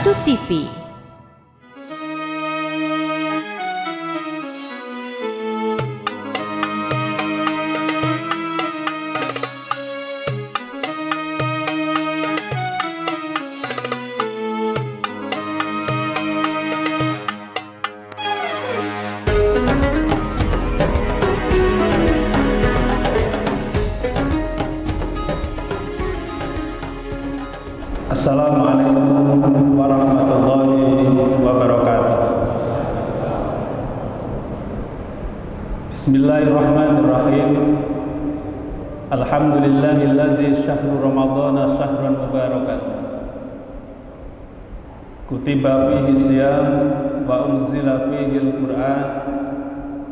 Satu TV. Assalamualaikum warahmatullahi wabarakatuh. Bismillahirrahmanirrahim. Alhamdulillahilladzi syahru ramadhana syahran mubarakan. Kutiba fihi siyam wa unzila fihi al-Qur'an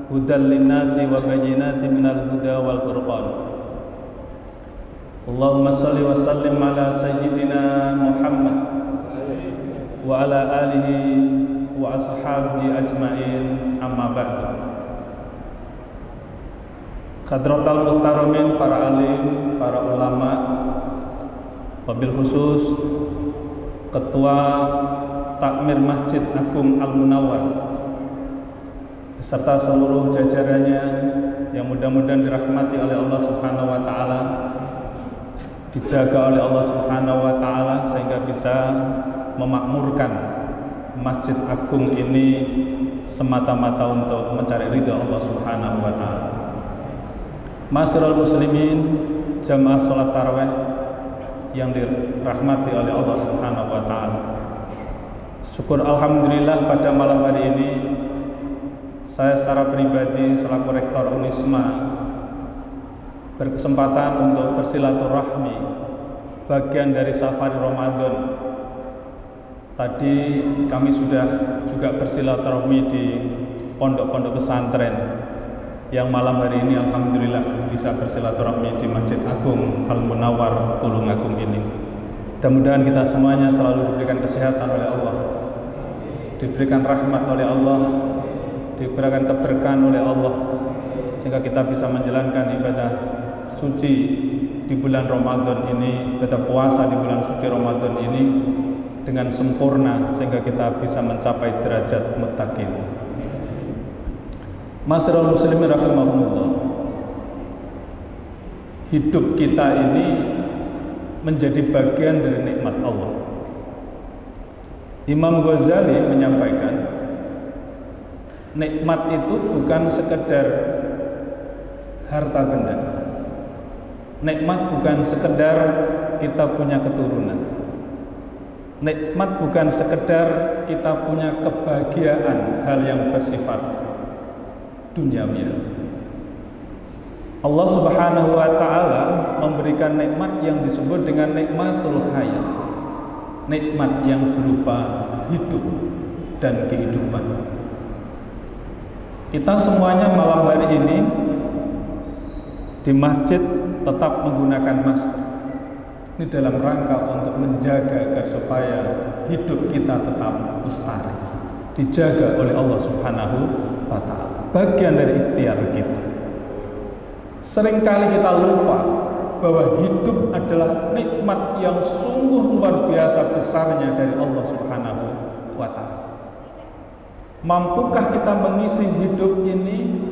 hudan linnasi wa bayyinatin minal huda wal furqan. Allahumma salli wa sallim ala sayyidina Muhammad wa ala alihi wa ashabihi ajma'in, amma ba'du. Hadratal muhtaramin, para alim, para ulama, wabil khusus Ketua Takmir Masjid Agung Al-Munawwar beserta seluruh jajarannya yang mudah-mudahan dirahmati oleh Allah Subhanahu wa taala, dijaga oleh Allah Subhanahu wa taala sehingga bisa memakmurkan Masjid Agung ini semata-mata untuk mencari ridha Allah Subhanahu wa taala. Ma'asyiral muslimin, jamaah salat tarawih yang dirahmati oleh Allah Subhanahu wa taala. Syukur alhamdulillah pada malam hari ini saya secara pribadi selaku rektor Unisma berkesempatan untuk bersilaturahmi bagian dari safari Ramadan. Tadi kami sudah juga bersilaturahmi di pondok-pondok pesantren, yang malam hari ini alhamdulillah bisa bersilaturahmi di Masjid Agung Al-Munawwar Tulungagung ini. Mudah-mudahan kita semuanya selalu diberikan kesehatan oleh Allah, diberikan rahmat oleh Allah, diberikan keberkahan oleh Allah, sehingga kita bisa menjalankan ibadah suci di bulan Ramadan ini, ibadah puasa di bulan suci Ramadan ini dengan sempurna, sehingga kita bisa mencapai derajat muttaqin. Ma'asyiral muslimin rahimakumullah. Hidup kita ini menjadi bagian dari nikmat Allah. Imam Ghazali menyampaikan, nikmat itu bukan sekedar harta benda. Nikmat bukan sekedar kita punya keturunan. Nikmat bukan sekedar kita punya kebahagiaan, hal yang bersifat duniawi. Allah Subhanahu wa taala memberikan nikmat yang disebut dengan nikmatul hayat. Nikmat yang berupa hidup dan kehidupan. Kita semuanya malam hari ini di masjid tetap menggunakan masker. Ini dalam rangka untuk menjaga agar supaya hidup kita tetap lestari, dijaga oleh Allah Subhanahu wa taala. Bagian dari ikhtiar kita. Seringkali kita lupa bahwa hidup adalah nikmat yang sungguh luar biasa besarnya dari Allah Subhanahu wa taala. Mampukah kita mengisi hidup ini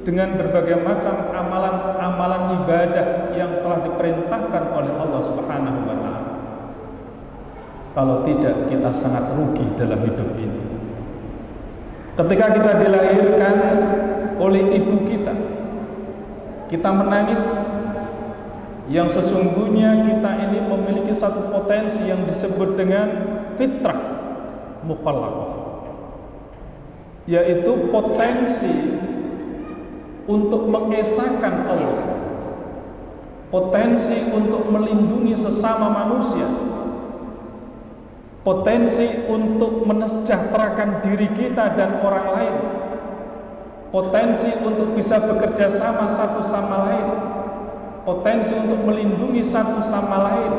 dengan berbagai macam amalan-amalan ibadah yang telah diperintahkan oleh Allah Subhanahu wa taala? Kalau tidak, kita sangat rugi dalam hidup ini. Ketika kita dilahirkan oleh ibu kita menangis, yang sesungguhnya kita ini memiliki satu potensi yang disebut dengan fitrah mukhallaqah, yaitu potensi untuk mengesahkan Allah, potensi untuk melindungi sesama manusia, potensi untuk mensejahterakan diri kita dan orang lain, potensi untuk bisa bekerja sama satu sama lain, potensi untuk melindungi satu sama lain,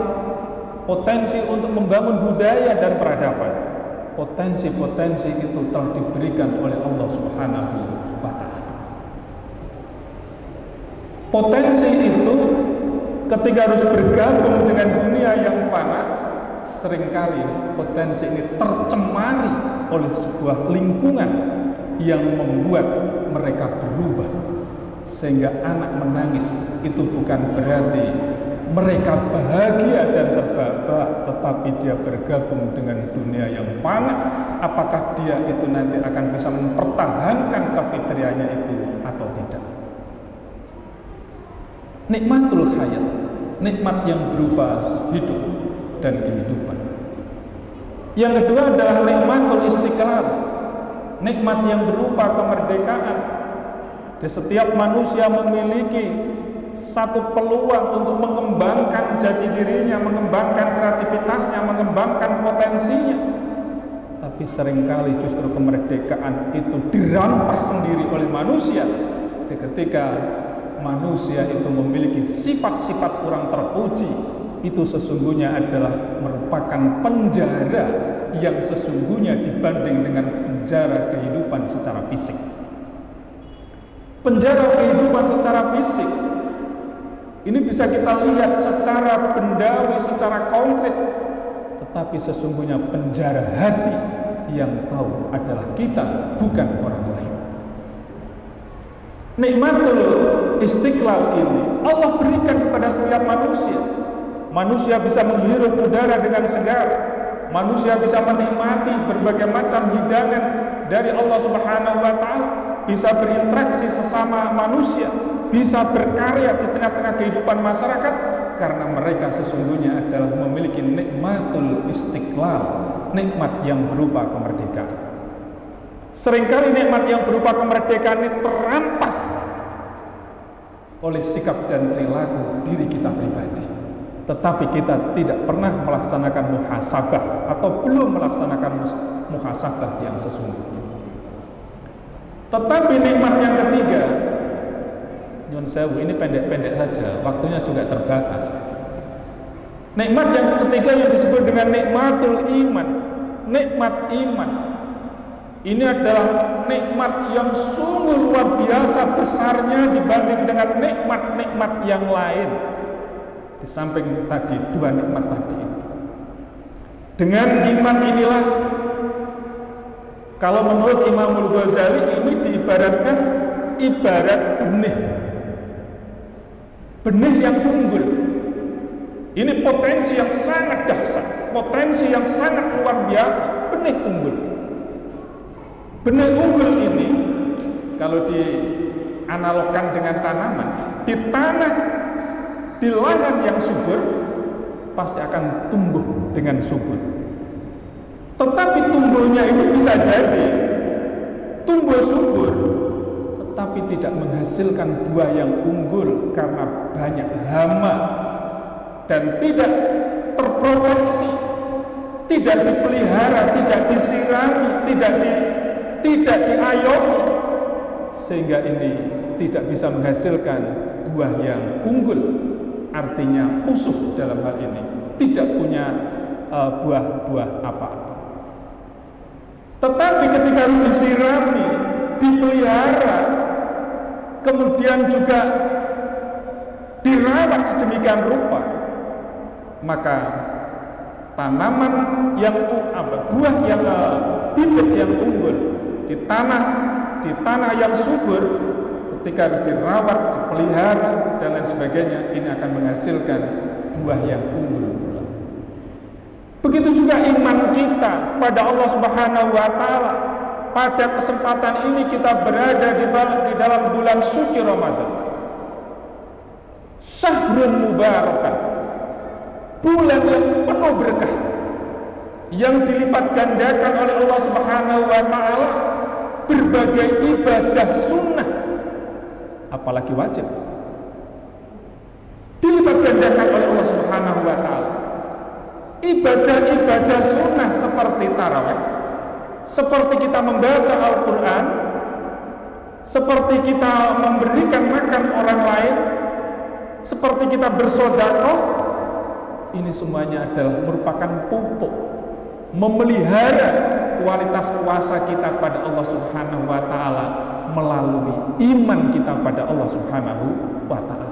potensi untuk membangun budaya dan peradaban. Potensi-potensi itu telah diberikan oleh Allah Subhanahu wa taala. Potensi itu ketika harus bergabung dengan dunia yang fana, seringkali potensi ini tercemari oleh sebuah lingkungan yang membuat mereka berubah, sehingga anak menangis itu bukan berarti mereka bahagia dan terbahak, tetapi dia bergabung dengan dunia yang fana. Apakah dia itu nanti akan bisa mempertahankan kefitriannya itu atau tidak? Nikmatul hayat, nikmat yang berupa hidup dan kehidupan. Yang kedua adalah nikmatul istiqlal, nikmat yang berupa kemerdekaan. Di setiap manusia memiliki satu peluang untuk mengembangkan jati dirinya, mengembangkan kreativitasnya, mengembangkan potensinya. Tapi seringkali justru kemerdekaan itu dirampas sendiri oleh manusia ketika manusia itu memiliki sifat-sifat kurang terpuji. Itu sesungguhnya adalah merupakan penjara yang sesungguhnya dibanding dengan penjara kehidupan secara fisik. Penjara kehidupan secara fisik ini bisa kita lihat secara bendawi, secara konkret, tetapi sesungguhnya penjara hati yang tahu adalah kita, bukan orang lain. Nikmatul istiqlal ini Allah berikan kepada setiap manusia. Manusia bisa menghirup udara dengan segar, manusia bisa menikmati berbagai macam hidangan dari Allah Subhanahu wa Ta'ala, bisa berinteraksi sesama manusia, bisa berkarya di tengah-tengah kehidupan masyarakat, karena mereka sesungguhnya adalah memiliki nikmatul istiqlal, nikmat yang berupa kemerdekaan. Seringkali nikmat yang berupa kemerdekaan ini terampas oleh sikap dan perilaku diri kita pribadi, tetapi kita tidak pernah melaksanakan muhasabah atau belum melaksanakan muhasabah yang sesungguhnya. Tetapi nikmat yang ketiga, nyun sewu, ini pendek-pendek saja, waktunya juga terbatas. Nikmat yang ketiga yang disebut dengan nikmatul iman, nikmat iman. Ini adalah nikmat yang sungguh luar biasa besarnya dibanding dengan nikmat-nikmat yang lain. Di samping tadi dua nikmat tadi itu, dengan iman inilah, kalau menurut Imamul Ghazali, ini diibaratkan ibarat benih yang unggul. Ini potensi yang sangat dahsyat, potensi yang sangat luar biasa, benih unggul. Benih unggul ini kalau dianalogkan dengan tanaman, di tanah, di ladang yang subur, pasti akan tumbuh dengan subur. Tetapi tumbuhnya ini bisa jadi tumbuh subur, tetapi tidak menghasilkan buah yang unggul karena banyak hama dan tidak terproteksi, tidak dipelihara, tidak disirami, tidak diayomi, sehingga ini tidak bisa menghasilkan buah yang unggul. Artinya pusuh dalam hal ini, tidak punya buah-buah apa-apa. Tetapi ketika disirami, dipelihara, kemudian juga dirawat sedemikian rupa, maka tanaman yang buah yang bibit yang unggul di tanah yang subur, ketika dirawat, dipelihara dan lain sebagainya, ini akan menghasilkan buah yang unggul pula. Begitu juga iman kita pada Allah Subhanahu wa Ta'ala. Pada kesempatan ini kita berada di dalam bulan suci Ramadan, syahrun mubarakah, bulan yang penuh berkah, yang dilipat gandakan oleh Allah Subhanahu wa Ta'ala berbagai ibadah sunnah, apalagi wajib, dilipat gandakan oleh Allah Subhanahu wa Ta'ala. Ibadah-ibadah sunnah seperti tarawih, seperti kita membaca Al-Quran, seperti kita memberikan makan orang lain, seperti kita bersedekah, ini semuanya adalah merupakan pupuk memelihara kualitas puasa kita pada Allah Subhanahu wa Ta'ala melalui iman kita pada Allah Subhanahu wa Ta'ala.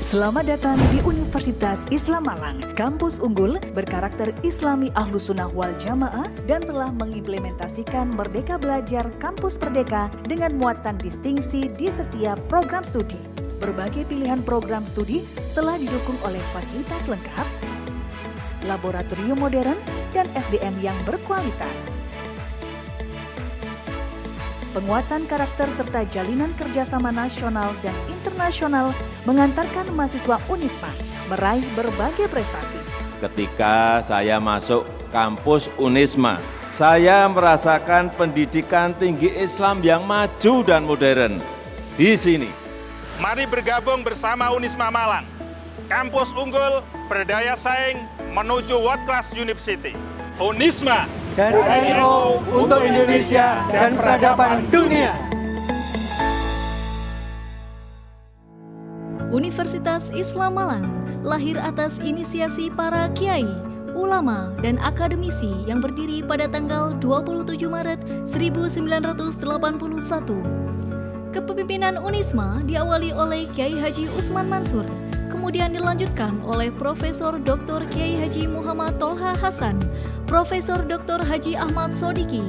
Selamat datang di Universitas Islam Malang, kampus unggul berkarakter Islami Ahlus Sunnah wal Jamaah dan telah mengimplementasikan Merdeka Belajar Kampus Merdeka dengan muatan distingsi di setiap program studi. Berbagai pilihan program studi telah didukung oleh fasilitas lengkap, laboratorium modern, dan SDM yang berkualitas. Penguatan karakter serta jalinan kerjasama nasional dan internasional mengantarkan mahasiswa Unisma meraih berbagai prestasi. Ketika saya masuk kampus Unisma, saya merasakan pendidikan tinggi Islam yang maju dan modern di sini. Mari bergabung bersama Unisma Malang, kampus unggul berdaya saing menuju World Class University. Unisma dari NU untuk Indonesia dan peradaban dunia. Universitas Islam Malang lahir atas inisiasi para kiai, ulama, dan akademisi yang berdiri pada tanggal 27 Maret 1981. Kepemimpinan Unisma diawali oleh Kiai Haji Usman Mansur, kemudian dilanjutkan oleh Profesor Dr. Kiai Haji Muhammad Tolha Hasan, Profesor Dr. Haji Ahmad Sodiki,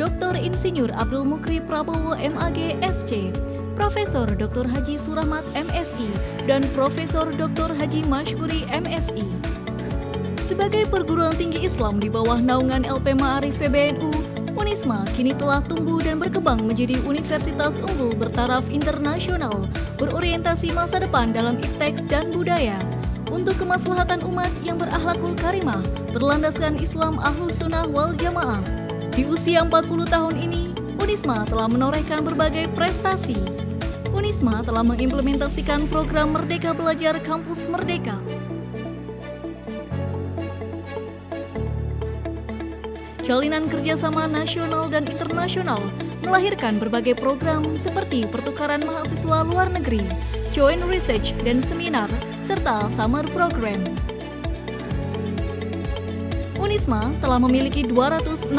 Dr. Insinyur Abdul Mukri Prabowo MAG SC, Profesor Dr. Haji Surahmat MSI, dan Profesor Dr. Haji Mashkuri MSI. Sebagai perguruan tinggi Islam di bawah naungan LP Ma'arif PBNU, Unisma kini telah tumbuh dan berkembang menjadi universitas unggul bertaraf internasional, berorientasi masa depan dalam ipteks dan budaya, untuk kemaslahatan umat yang berakhlakul karimah, berlandaskan Islam Ahlus Sunnah wal Jamaah. Di usia 40 tahun ini, Unisma telah menorehkan berbagai prestasi. Unisma telah mengimplementasikan program Merdeka Belajar Kampus Merdeka. Jalinan kerjasama nasional dan internasional melahirkan berbagai program seperti pertukaran mahasiswa luar negeri, joint research dan seminar, serta summer program. Unisma telah memiliki 269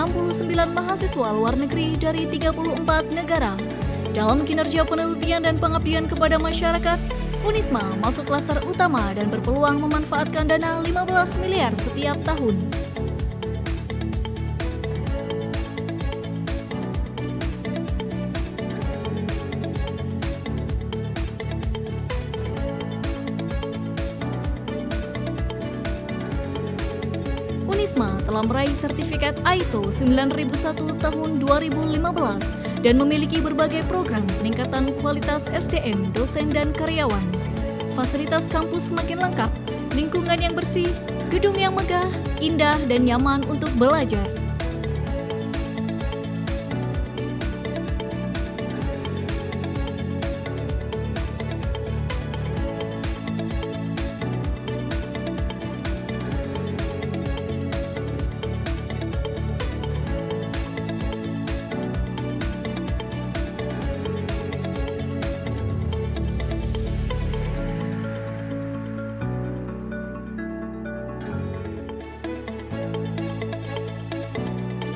mahasiswa luar negeri dari 34 negara. Dalam kinerja penelitian dan pengabdian kepada masyarakat, Unisma masuk klaster utama dan berpeluang memanfaatkan dana 15 miliar setiap tahun. Unisma telah meraih sertifikat ISO 9001 tahun 2015 dan memiliki berbagai program peningkatan kualitas SDM, dosen, dan karyawan. Fasilitas kampus semakin lengkap, lingkungan yang bersih, gedung yang megah, indah, dan nyaman untuk belajar.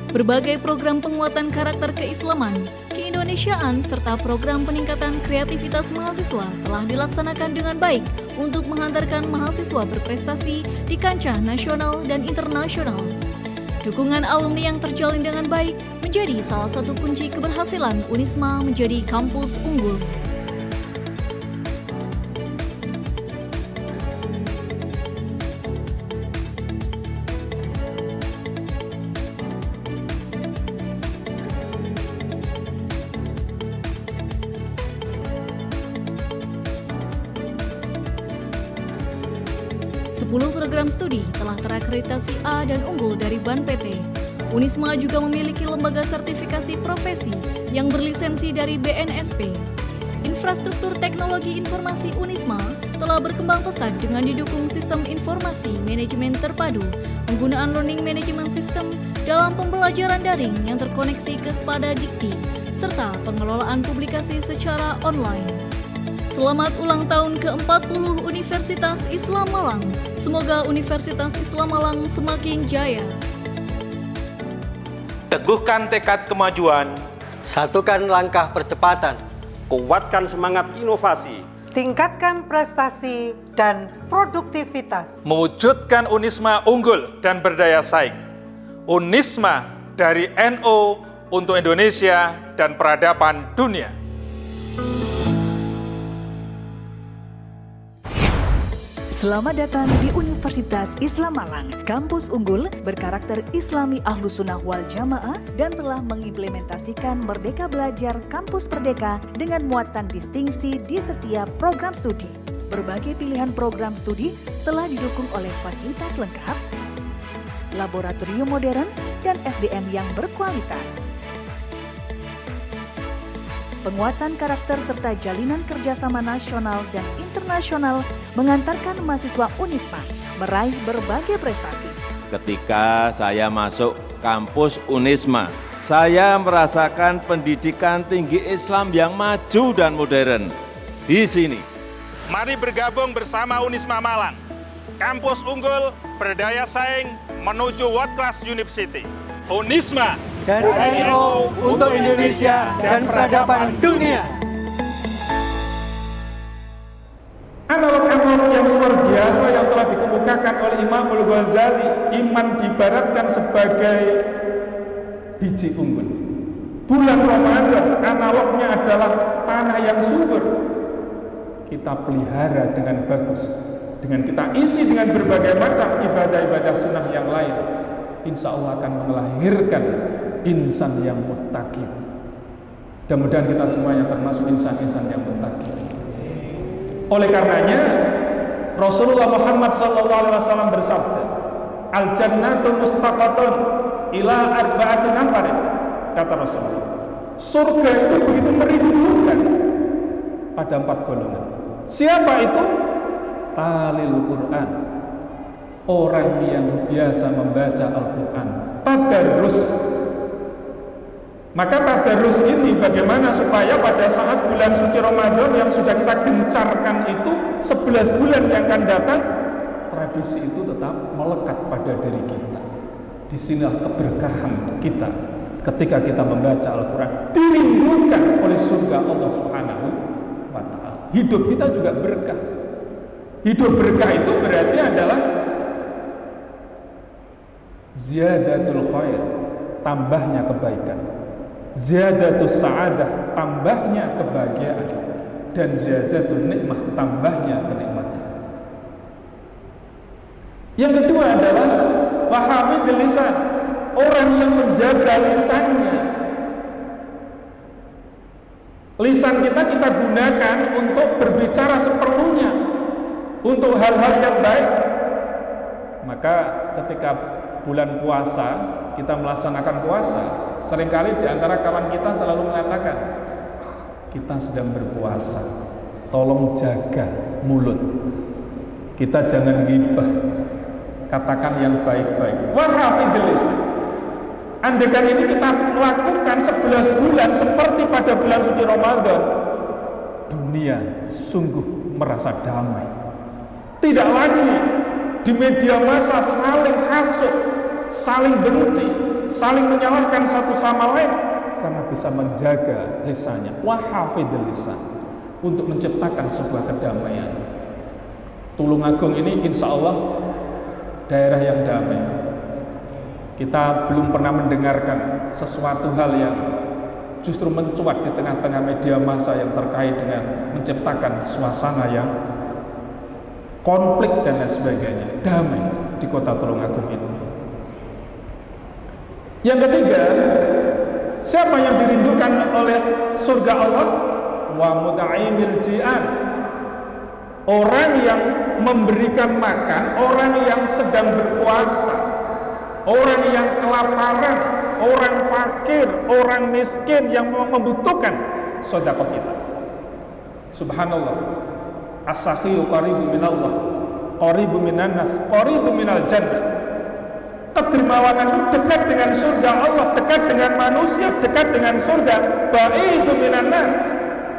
Berbagai program penguatan karakter keislaman, keindonesiaan, serta program peningkatan kreativitas mahasiswa telah dilaksanakan dengan baik untuk menghantarkan mahasiswa berprestasi di kancah nasional dan internasional. Dukungan alumni yang terjalin dengan baik menjadi salah satu kunci keberhasilan Unisma menjadi kampus unggul. Sepuluh program studi telah terakreditasi A dan unggul dari BAN PT. Unisma juga memiliki lembaga sertifikasi profesi yang berlisensi dari BNSP. Infrastruktur teknologi informasi Unisma telah berkembang pesat dengan didukung sistem informasi manajemen terpadu, penggunaan learning management system dalam pembelajaran daring yang terkoneksi ke Spada Dikti, serta pengelolaan publikasi secara online. Selamat ulang tahun ke-40 Universitas Islam Malang. Semoga Universitas Islam Malang semakin jaya. Teguhkan tekad kemajuan, Satukan langkah percepatan, kuatkan semangat inovasi, tingkatkan prestasi dan produktivitas. Mewujudkan Unisma unggul dan berdaya saing. Unisma dari NU untuk Indonesia dan peradaban dunia. Selamat datang di Universitas Islam Malang, kampus unggul berkarakter Islami Ahlus Sunnah wal Jamaah dan telah mengimplementasikan Merdeka Belajar Kampus Merdeka dengan muatan distingsi di setiap program studi. Berbagai pilihan program studi telah didukung oleh fasilitas lengkap, laboratorium modern, dan SDM yang berkualitas. Penguatan karakter serta jalinan kerjasama nasional dan internasional mengantarkan mahasiswa Unisma meraih berbagai prestasi. Ketika saya masuk kampus Unisma, saya merasakan pendidikan tinggi Islam yang maju dan modern di sini. Mari bergabung bersama Unisma Malang, kampus unggul berdaya saing menuju World Class University. Unisma dari NU untuk Indonesia dan peradaban dunia. Analog-analog yang luar biasa yang telah dikemukakan oleh Imam Al-Ghazali, iman diibaratkan sebagai biji unggul. Bulan Ramadan analognya adalah tanah yang subur. Kita pelihara dengan bagus, dengan kita isi dengan berbagai macam ibadah-ibadah sunnah yang lain, insya Allah akan melahirkan insan yang muttaqi. Mudah-mudahan kita semuanya termasuk insan-insan yang muttaqi. Oleh karenanya Rasulullah Muhammad SAW bersabda, al-jannatu mustaqatun ila arba'ati nafarin, kata Rasulullah. Surga itu begitu merindukan pada 4 golongan. Siapa itu? Talil Quran, orang yang biasa membaca Al-Quran, tadarrus. Maka tadarrus ini bagaimana supaya pada saat bulan suci Ramadan yang sudah kita gencarkan itu 11 bulan yang akan datang, tradisi itu tetap melekat pada diri kita. Disinilah keberkahan kita ketika kita membaca Al-Quran, dirindukan oleh surga Allah Subhanahu wa Ta'ala. Hidup kita juga berkah. Hidup berkah itu berarti adalah ziyadatul khair, tambahnya kebaikan. Ziyadatus sa'adah, tambahnya kebahagiaan. Dan ziyadatul nikmah, tambahnya kenikmatan. Yang kedua adalah wahafidul lisan, orang yang menjaga lisannya. Lisan kita gunakan untuk berbicara seperlunya, untuk hal-hal yang baik. Maka ketika bulan puasa kita melaksanakan puasa, seringkali di antara kawan kita selalu mengatakan, kita sedang berpuasa, tolong jaga mulut, kita jangan ghibah, katakan yang baik-baik. Wahafidul lisan. Andaikan ini kita lakukan 11 bulan seperti pada bulan suci Ramadan, dunia sungguh merasa damai. Tidak lagi di media massa saling hasut, saling benci, saling menyalahkan satu sama lain, karena bisa menjaga lisannya. Wahafidul lisan, untuk menciptakan sebuah kedamaian. Tulungagung ini insya Allah daerah yang damai. Kita belum pernah mendengarkan sesuatu hal yang justru mencuat di tengah-tengah media massa yang terkait dengan menciptakan suasana yang konflik dan lain sebagainya. Damai di kota Tulungagung itu. Yang ketiga, siapa yang dirindukan oleh surga Allah? Wa muta'imil ji'an, orang yang memberikan makan, orang yang sedang berpuasa, orang yang kelaparan, orang fakir, orang miskin yang membutuhkan sedekah kita. Subhanallah, as-sakhiyu qaribu minallah, qaribu minan nas, qaribu minal jannah. Kedermawanan itu dekat dengan surga Allah, dekat dengan manusia, dekat dengan surga. Ba'idu minan nas,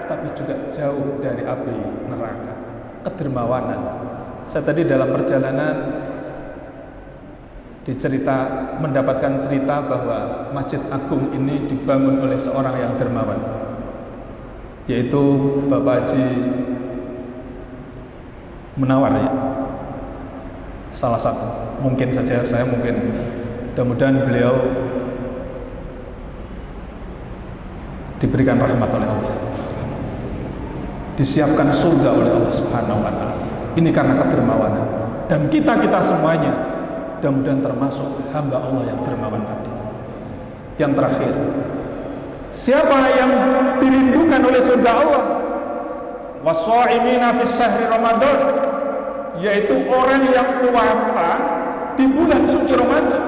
tapi juga jauh dari api neraka. Kedermawanan. Saya tadi dalam perjalanan mendapatkan cerita bahwa Masjid Agung ini dibangun oleh seorang yang dermawan, yaitu Bapak Haji Munawar ya, salah satu, mungkin saja saya mungkin, mudah-mudahan beliau diberikan rahmat oleh Allah, disiapkan surga oleh Allah Subhanahu wa Ta'ala. Ini karena kedermawanan, dan kita semuanya mudah-mudahan termasuk hamba Allah yang dermawan tadi. Yang terakhir, siapa yang dirindukan oleh surga Allah? Waswa'imina fis syahri Ramadan, yaitu orang yang puasa di bulan suci Ramadan.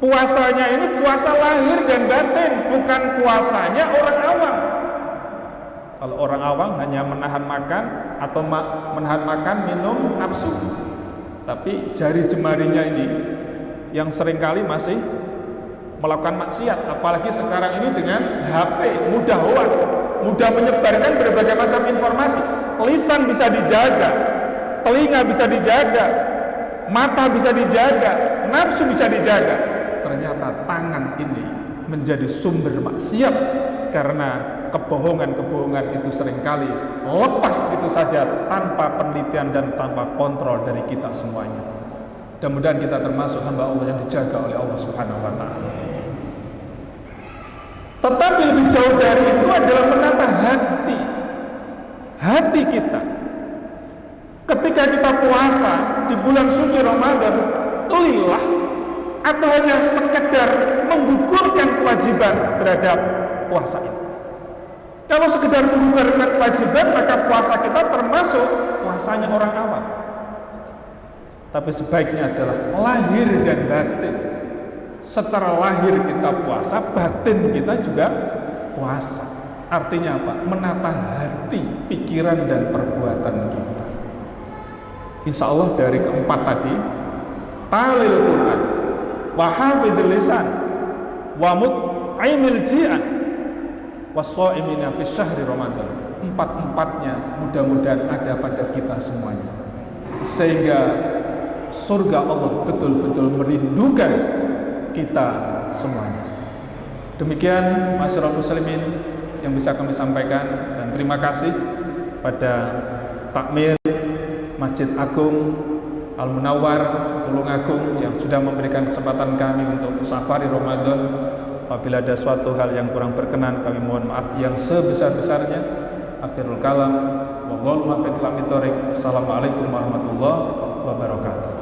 Puasanya ini puasa lahir dan batin, bukan puasanya orang awam. Kalau orang awam hanya menahan makan atau menahan makan, minum, nafsu. Tapi jari jemarinya ini yang seringkali masih melakukan maksiat, apalagi sekarang ini dengan HP, mudah hoak, mudah menyebarkan berbagai macam informasi. Lisan bisa dijaga, telinga bisa dijaga, mata bisa dijaga, nafsu bisa dijaga. Ternyata tangan ini menjadi sumber maksiat karena kebohongan-kebohongan itu seringkali lepas itu saja tanpa penelitian dan tanpa kontrol dari kita semuanya. Mudah-mudahan kita termasuk hamba Allah yang dijaga oleh Allah Subhanahu wa Ta'ala. Tetapi lebih jauh dari itu adalah menata hati kita. Ketika kita puasa di bulan suci Ramadan, lillah atau hanya sekedar menggugurkan kewajiban terhadap puasa ini. Kalau sekedar menggugurkan kewajiban, maka puasa kita termasuk puasanya orang awam. Tapi sebaiknya adalah lahir dan batin. Secara lahir kita puasa, batin kita juga puasa. Artinya apa? Menata hati, pikiran dan perbuatan kita. Insya Allah dari keempat tadi, talil Quran, wahafidil lisan, wa mut'imil ji'an, wasso'imina fi syahri Ramadan. Empat-empatnya mudah-mudahan ada pada kita semuanya, sehingga surga Allah betul-betul merindukan kita semuanya. Demikian masyarakat muslimin yang bisa kami sampaikan, dan terima kasih pada takmir Masjid Agung Al-Munawwar Tulungagung yang sudah memberikan kesempatan kami untuk safari Ramadan. Apabila ada suatu hal yang kurang berkenan, kami mohon maaf yang sebesar-besarnya. Akhirul kalam, wallahu muwaffiq ila aqwamit thoriq. Assalamualaikum warahmatullahi wabarakatuh.